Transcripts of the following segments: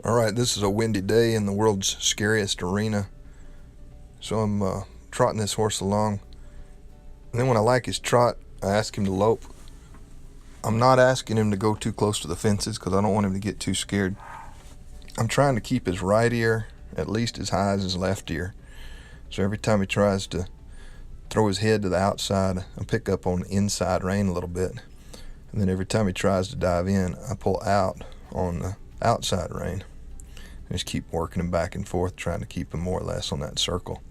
Alright, this is a windy day in the world's scariest arena. So I'm trotting this horse along. And then when I like his trot, I ask him to lope. I'm not asking him to go too close to the fences because I don't want him to get too scared. I'm trying to keep his right ear at least as high as his left ear. So every time he tries to throw his head to the outside, I pick up on the inside rein a little bit. And then every time he tries to dive in, I pull out on the outside rein. And just keep working him back and forth, trying to keep him more or less on that circle.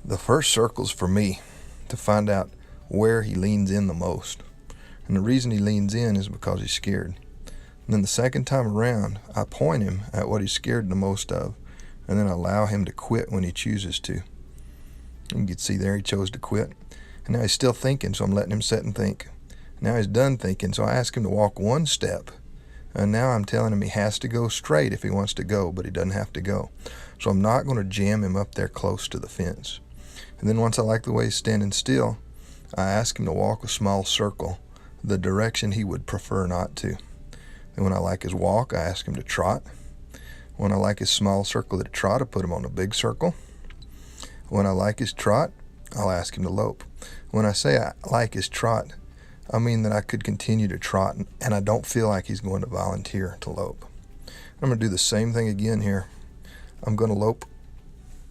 The first circle's for me to find out where he leans in the most. And the reason he leans in is because he's scared. And then the second time around, I point him at what he's scared the most of, and then allow him to quit when he chooses to. You can see there he chose to quit. And now he's still thinking, so I'm letting him sit and think. Now he's done thinking, so I ask him to walk one step. And now I'm telling him he has to go straight if he wants to go, but he doesn't have to go. So I'm not going to jam him up there close to the fence. And then once I like the way he's standing still, I ask him to walk a small circle, the direction he would prefer not to. And when I like his walk, I ask him to trot. When I like his small circle to trot, I put him on a big circle. When I like his trot, I'll ask him to lope. When I say I like his trot, I mean that I could continue to trot, and I don't feel like he's going to volunteer to lope. I'm going to do the same thing again here. I'm going to lope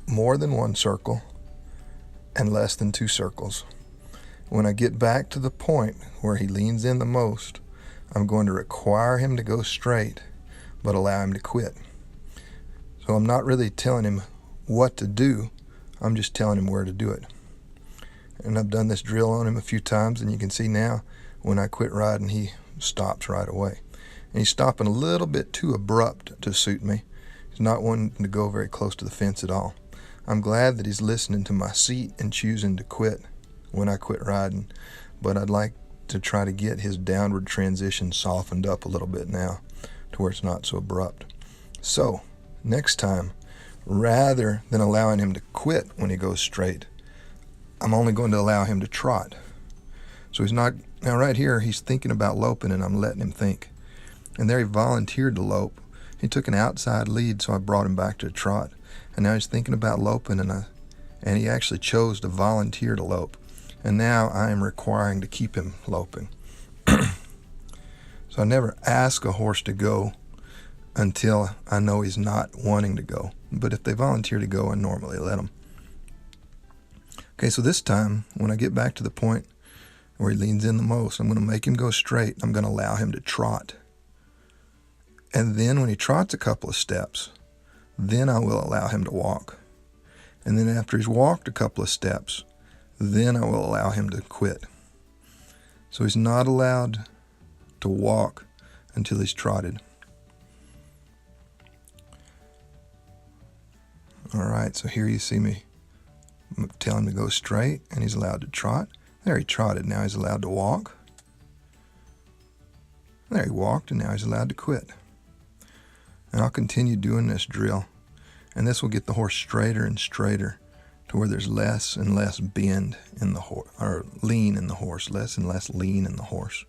more than one circle and less than two circles. When I get back to the point where he leans in the most, I'm going to require him to go straight, but allow him to quit. So I'm not really telling him what to do, I'm just telling him where to do it. And I've done this drill on him a few times, and you can see now when I quit riding, he stops right away. And he's stopping a little bit too abrupt to suit me. He's not wanting to go very close to the fence at all. I'm glad that he's listening to my seat and choosing to quit when I quit riding, but I'd like to try to get his downward transition softened up a little bit now to where it's not so abrupt. So next time, rather than allowing him to quit when he goes straight, I'm only going to allow him to trot. So he's not, now right here, he's thinking about loping, and I'm letting him think. And there he volunteered to lope. He took an outside lead, so I brought him back to a trot. And now he's thinking about loping, and he actually chose to volunteer to lope. And now I am requiring to keep him loping. So I never ask a horse to go until I know he's not wanting to go. But if they volunteer to go, I normally let them. Okay, so this time, when I get back to the point where he leans in the most, I'm going to make him go straight. I'm going to allow him to trot. And then when he trots a couple of steps, then I will allow him to walk. And then after he's walked a couple of steps, then I will allow him to quit. So he's not allowed to walk until he's trotted. All right, so here you see me tell him to go straight, and he's allowed to trot. There he trotted, now he's allowed to walk. There he walked, and now he's allowed to quit. And I'll continue doing this drill, and this will get the horse straighter and straighter to where there's less and less bend in the horse, or lean in the horse, less and less lean in the horse.